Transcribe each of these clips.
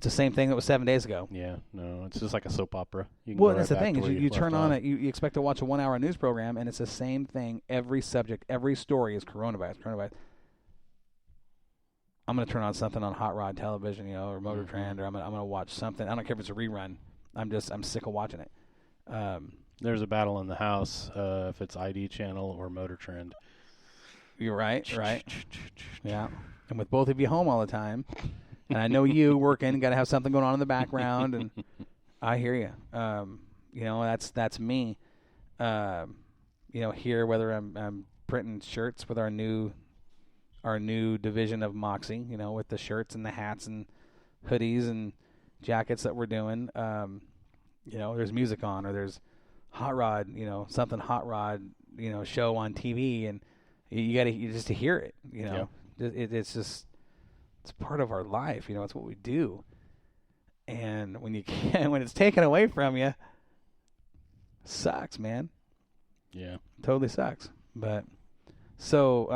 It's the same thing that was 7 days ago. Yeah, no, it's just like a soap opera. You can Well, go that's right the back thing. to Is where you turn left on off. it, you expect to watch a 1 hour news program, and it's the same thing. Every subject, every story is coronavirus. I'm going to turn on something on Hot Rod Television, or Motor Trend, or I'm gonna watch something. I don't care if it's a rerun. I'm sick of watching it. There's a battle in the house if it's ID Channel or Motor Trend. You're right. Yeah. And with both of you home all the time, and I know you working, got to have something going on in the background, and I hear you. That's me. Here, whether I'm printing shirts with our new division of Moxie, with the shirts and the hats and hoodies and jackets that we're doing. There's music on, or there's Hot Rod, something Hot Rod, show on TV, and you just to hear it, Yeah. It's part of our life, it's what we do. And when when it's taken away from you, sucks, man. Yeah. Totally sucks. But so,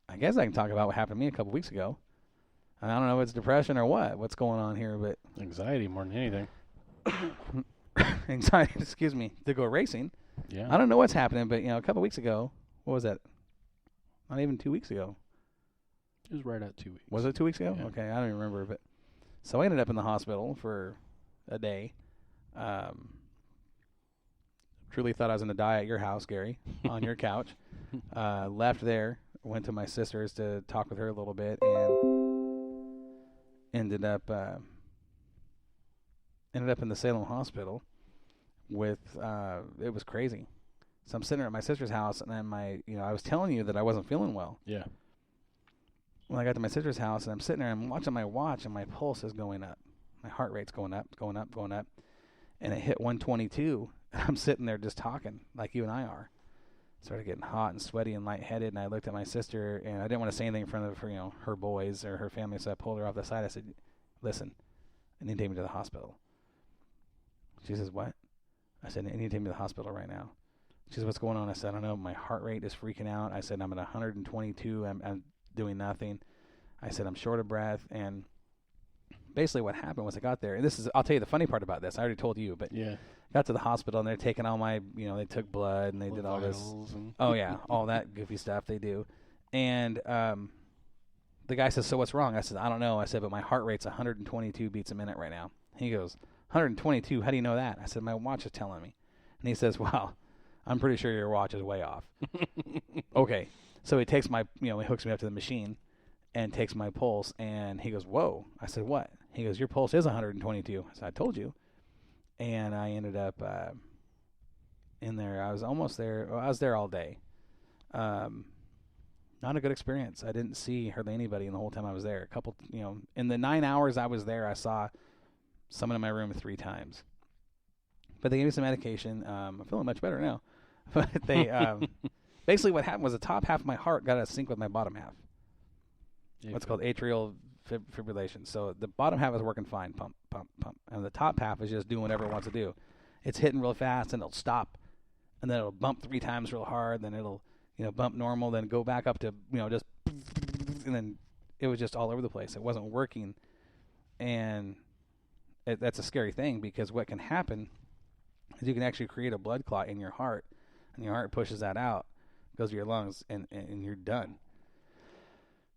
I guess I can talk about what happened to me a couple weeks ago. I don't know if it's depression or what's going on here, but Anxiety more than anything. anxiety, excuse me, to go racing. Yeah. I don't know what's happening, but a couple weeks ago, what was that? Not even 2 weeks ago. It was right at 2 weeks. Was it 2 weeks ago? Yeah. Okay, I don't even remember. But so I ended up in the hospital for a day. Truly thought I was going to die at your house, Gary, on your couch. Left there, went to my sister's to talk with her a little bit, and ended up in the Salem hospital with it was crazy. So I'm sitting there at my sister's house, and then I was telling you that I wasn't feeling well. Yeah. When I got to my sister's house, and I'm sitting there, I'm watching my watch, and my pulse is going up. My heart rate's going up, and it hit 122. And I'm sitting there just talking like you and I are. Started getting hot and sweaty and lightheaded, and I looked at my sister, and I didn't want to say anything in front of her boys or her family, so I pulled her off the side. I said, "Listen, I need to take me to the hospital." She says, "What?" I said, "I need to take me to the hospital right now." She says, "What's going on?" I said, "I don't know. My heart rate is freaking out." I said, "I'm at 122. I'm doing nothing." I said, "I'm short of breath." And basically what happened was I got there. And I'll tell you the funny part about this. I already told you, but Yeah. got to the hospital, and they're taking all my, they took blood, and they did all this. Oh, yeah, all that goofy stuff they do. And the guy says, "So what's wrong?" I said, "I don't know." I said, "But my heart rate's 122 beats a minute right now." He goes, "122? How do you know that?" I said, "My watch is telling me." And he says, "Well, I'm pretty sure your watch is way off." Okay. So he takes my, he hooks me up to the machine and takes my pulse, and he goes, "Whoa." I said, "What?" He goes, "Your pulse is 122. I said, "I told you." And I ended up in there. I was almost there. I was there all day. Not a good experience. I didn't see hardly anybody in the whole time I was there. A couple, in the 9 hours I was there, I saw someone in my room 3 times. But they gave me some medication. I'm feeling much better now. But they basically what happened was the top half of my heart got out of sync with my bottom half. What's called atrial fibrillation. So the bottom half is working fine, pump, pump, pump, and the top half is just doing whatever it wants to do. It's hitting real fast, and it'll stop, and then it'll bump 3 times real hard, then it'll bump normal, then go back up to just, and then it was just all over the place. It wasn't working, and that's a scary thing, because what can happen is you can actually create a blood clot in your heart, and your heart pushes that out, goes to your lungs, and you're done.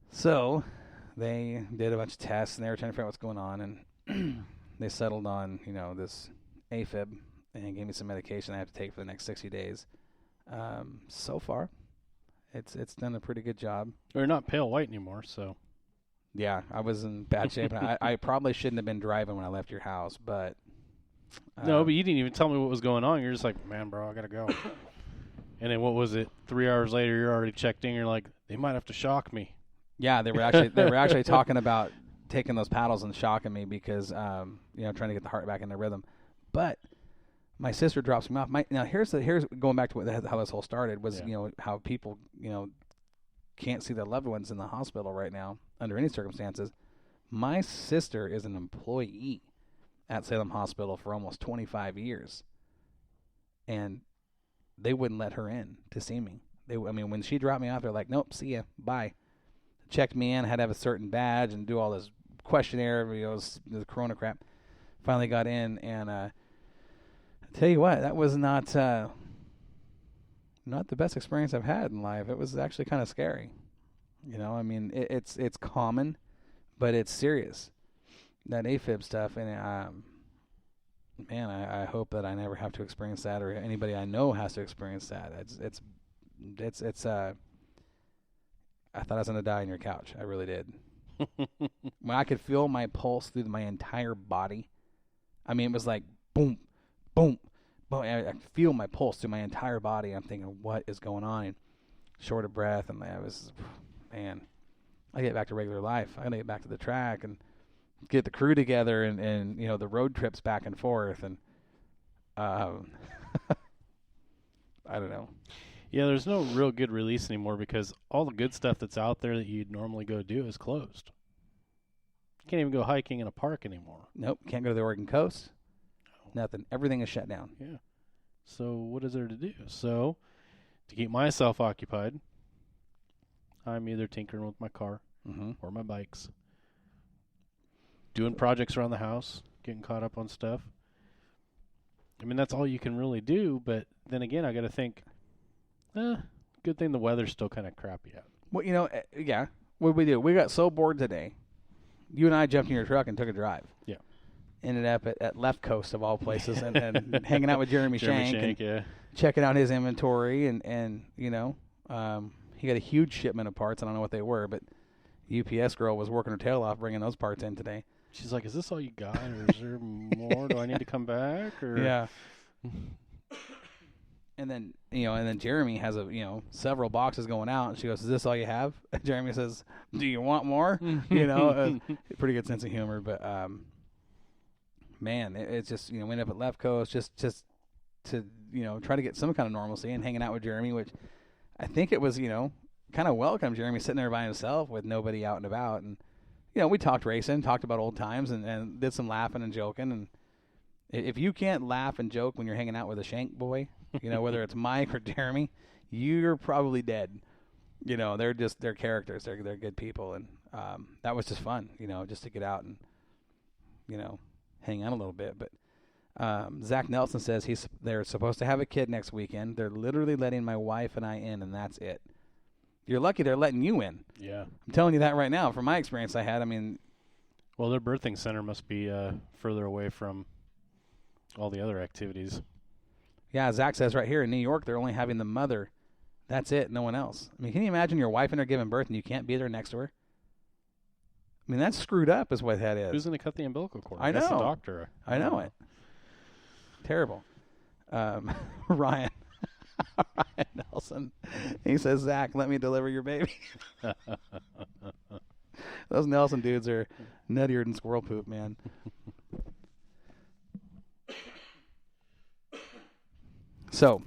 So they did a bunch of tests, and they were trying to figure out what's going on, and they settled on, this AFib, and gave me some medication I have to take for the next 60 days. So far, it's done a pretty good job. You're not pale white anymore, so. Yeah, I was in bad shape, and I probably shouldn't have been driving when I left your house, but... No, but you didn't even tell me what was going on. You're just like, "Man, bro, I got to go." And then what was it? 3 hours later, you're already checked in. You're like, "They might have to shock me." Yeah, they were actually talking about taking those paddles and shocking me because trying to get the heart back in the rhythm. But my sister drops me off. Now here's going back to how this whole started was how people can't see their loved ones in the hospital right now under any circumstances. My sister is an employee at Salem Hospital for almost 25 years, and they wouldn't let her in to see me. When she dropped me off, they're like, "Nope, see ya, bye." checked me in, had to have a certain badge and do all this questionnaire, the Corona crap. Finally got in, and I tell you what, that was not the best experience I've had in life. It was actually kind of scary. I mean, it's common, but it's serious. That AFib stuff, and man, I hope that I never have to experience that, or anybody I know has to experience that. It's I thought I was gonna die on your couch. I really did. When I could feel my pulse through my entire body, I mean, it was like boom, boom, boom. I feel my pulse through my entire body. I'm thinking, what is going on? And short of breath, and I was, man, I get back to regular life. I gotta get back to the track and get the crew together, and the road trips back and forth, and I don't know. Yeah, there's no real good release anymore because all the good stuff that's out there that you'd normally go do is closed. You can't even go hiking in a park anymore. Nope, can't go to the Oregon coast. No. Nothing. Everything is shut down. Yeah. So what is there to do? So to keep myself occupied, I'm either tinkering with my car or my bikes, doing projects around the house, getting caught up on stuff. I mean, that's all you can really do, but then again, I got to think, good thing the weather's still kind of crappy out. Well, yeah. What did we do? We got so bored today. You and I jumped in your truck and took a drive. Yeah. Ended up at Left Coast, of all places, and hanging out with Jeremy Shank yeah. Checking out his inventory, and he got a huge shipment of parts. I don't know what they were, but UPS girl was working her tail off bringing those parts in today. She's like, is this all you got, or is there more? Do I need to come back? Or? Yeah. And then, Jeremy has several boxes going out, and she goes, is this all you have? And Jeremy says, do you want more? Pretty good sense of humor, but, man, it's just, we ended up at Left Coast just to, try to get some kind of normalcy and hanging out with Jeremy, which I think it was, kind of welcome. Jeremy sitting there by himself with nobody out and about, and, we talked racing, talked about old times, and did some laughing and joking, and if you can't laugh and joke when you're hanging out with a Shank boy, whether it's Mike or Jeremy, you're probably dead. They're characters. They're good people, and that was just fun. Just to get out and hang out a little bit. But Zach Nelson says they're supposed to have a kid next weekend. They're literally letting my wife and I in, and that's it. You're lucky they're letting you in. Yeah, I'm telling you that right now. From my experience I had, I mean, well, their birthing center must be further away from all the other activities. Yeah, Zach says right here in New York, they're only having the mother. That's it, no one else. I mean, can you imagine your wife and her giving birth and you can't be there next to her? I mean, that's screwed up is what that is. Who's going to cut the umbilical cord? I know. That's the doctor. I know it. Terrible. Ryan Nelson, he says, Zach, let me deliver your baby. Those Nelson dudes are nuttier than squirrel poop, man. So,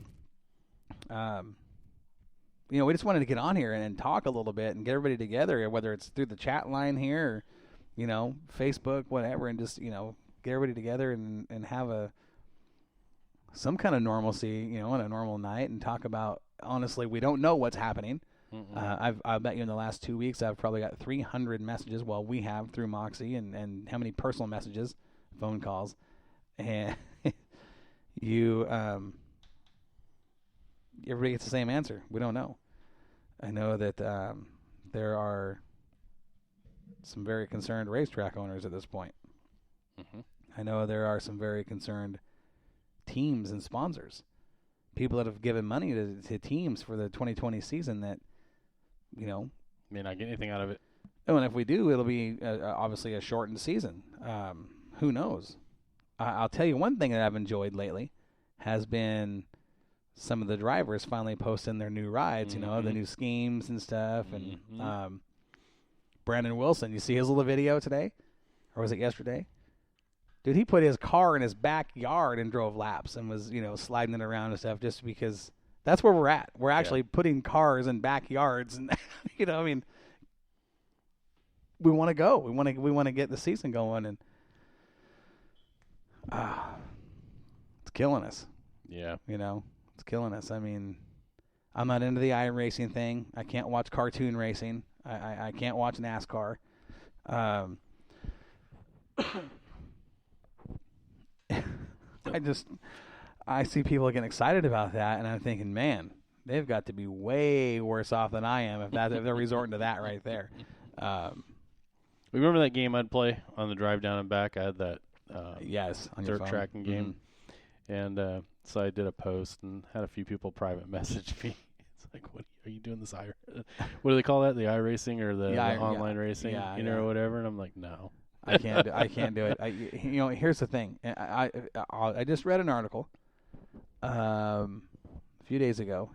we just wanted to get on here and talk a little bit and get everybody together, whether it's through the chat line here or, Facebook, whatever, and just, get everybody together and have some kind of normalcy, on a normal night and talk about, honestly, we don't know what's happening. I bet you in the last 2 weeks I've probably got 300 messages, we have through Moxie, and how many personal messages, phone calls, and everybody gets the same answer. We don't know. I know that there are some very concerned racetrack owners at this point. I know there are some very concerned teams and sponsors, people that have given money to teams for the 2020 season that, may not get anything out of it. Oh, and if we do, it'll be obviously a shortened season. Who knows? I'll tell you one thing that I've enjoyed lately has been some of the drivers finally posting their new rides, the new schemes and stuff. And Brandon Wilson, you see his little video today? Or was it yesterday? Dude, he put his car in his backyard and drove laps and was, sliding it around and stuff just because that's where we're at. We're actually putting cars in backyards and, I mean, we want to go. We want to get the season going, and it's killing us. Yeah. It's killing us. I mean, I'm not into the iRacing thing. I can't watch cartoon racing. I can't watch NASCAR. I see people getting excited about that, and I'm thinking, man, they've got to be way worse off than I am if they're resorting to that right there. Remember that game I'd play on the drive down and back? I had that yes, on your dirt phone. tracking game, and so I did a post and had a few people private message me. It's like, what are you doing this what do they call that? The iRacing or the online racing, or whatever? And I'm like, no. I can't do it. Here's the thing. I just read an article a few days ago,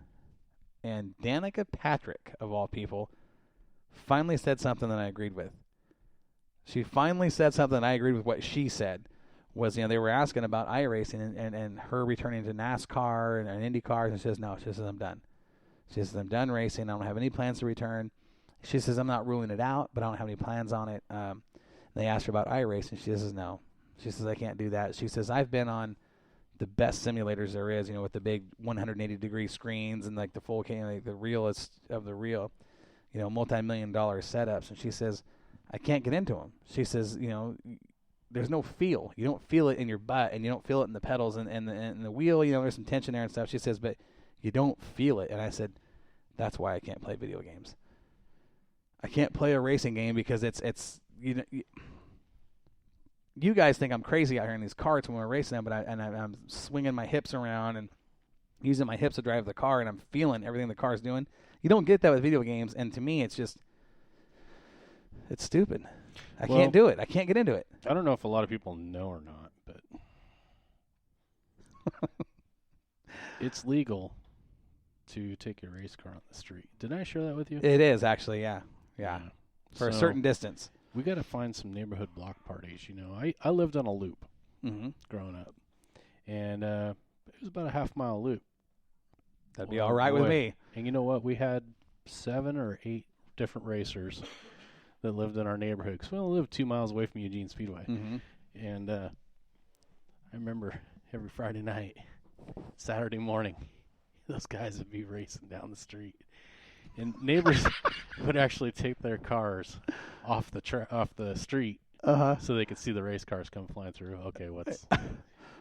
and Danica Patrick, of all people, finally said something that I agreed with. She finally said something I agreed with what she said. Was, they were asking about iRacing and her returning to NASCAR and IndyCars, and she says, no, she says, I'm done. She says, I'm done racing. I don't have any plans to return. She says, I'm not ruling it out, but I don't have any plans on it. They asked her about iRacing. She says, no. She says, I can't do that. She says, I've been on the best simulators there is, with the big 180-degree screens and like the full, like the realest of the real, multi-million-dollar setups. And she says, I can't get into them. She says, there's no feel. You don't feel it in your butt, and you don't feel it in the pedals and the wheel. There's some tension there and stuff. She says, but you don't feel it. And I said, that's why I can't play video games. I can't play a racing game because it's you guys think I'm crazy out here in these carts when we're racing them, but I'm swinging my hips around and using my hips to drive the car, and I'm feeling everything the car's doing. You don't get that with video games, and to me, it's stupid. I can't do it. I can't get into it. I don't know if a lot of people know or not, but it's legal to take a race car on the street. Did I share that with you? It is, actually, yeah. For a certain distance. We got to find some neighborhood block parties. I lived on a loop growing up, and it was about a half-mile loop. That'd be all right with me. And you know what? We had 7 or 8 different racers that lived in our neighborhood, because we only lived 2 miles away from Eugene Speedway. Mm-hmm. And I remember every Friday night, Saturday morning, those guys would be racing down the street. And neighbors would actually take their cars off the street so they could see the race cars come flying through. Okay, what's...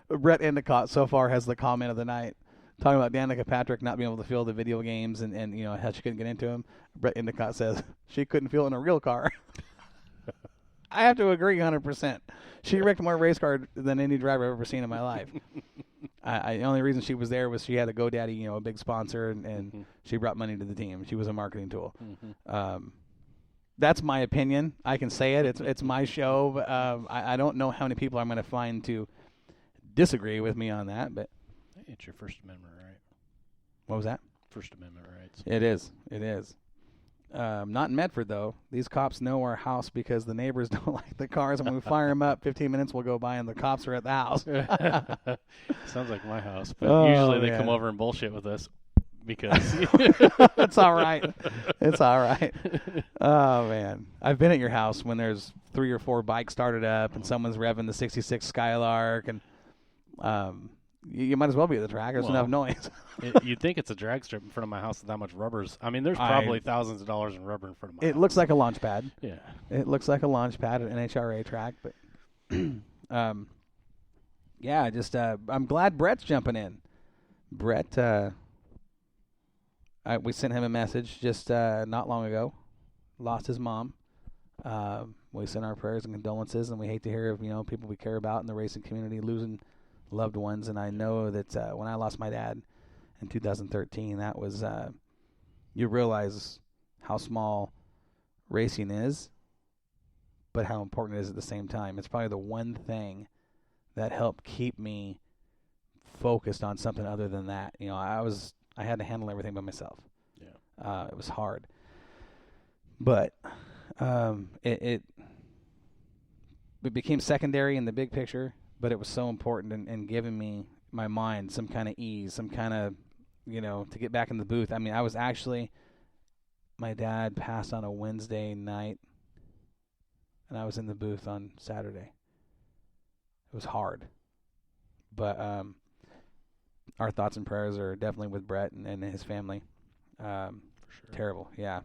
Brett Endicott so far has the comment of the night, talking about Danica Patrick not being able to feel the video games and how she couldn't get into them. Brett Endicott says she couldn't feel it in a real car. I have to agree 100%. She wrecked more race car than any driver I've ever seen in my life. The only reason she was there was she had a GoDaddy, a big sponsor, and she brought money to the team. She was a marketing tool. That's my opinion. I can say it. It's my show. But, I don't know how many people I'm going to find to disagree with me on that. But it's your First Amendment right. What was that? First Amendment rights. It is. Not in Medford, though. These cops know our house because the neighbors don't like the cars. And when we fire them up, 15 minutes will go by and the cops are at the house. Sounds like my house. But usually they come over and bullshit with us because... It's all right. It's all right. Oh, man. I've been at your house when there's 3 or 4 bikes started up and someone's revving the 66 Skylark. And you might as well be at the track. There's enough noise. You'd think it's a drag strip in front of my house with that much rubbers. I mean, there's probably thousands of dollars in rubber in front of my house. It looks like a launch pad. Yeah. It looks like a launch pad at an NHRA track. But, I'm glad Brett's jumping in. Brett, we sent him a message just not long ago. Lost his mom. We send our prayers and condolences, and we hate to hear of people we care about in the racing community losing loved ones. And I know that when I lost my dad in 2013, that was you realize how small racing is, but how important it is at the same time. It's probably the one thing that helped keep me focused on something other than that. I had to handle everything by myself. Yeah. It was hard, but it became secondary in the big picture. But it was so important in giving me my mind some kind of ease, some kind of, to get back in the booth. I mean, I was actually, my dad passed on a Wednesday night, and I was in the booth on Saturday. It was hard. But our thoughts and prayers are definitely with Brett and his family. For sure. Terrible, yeah.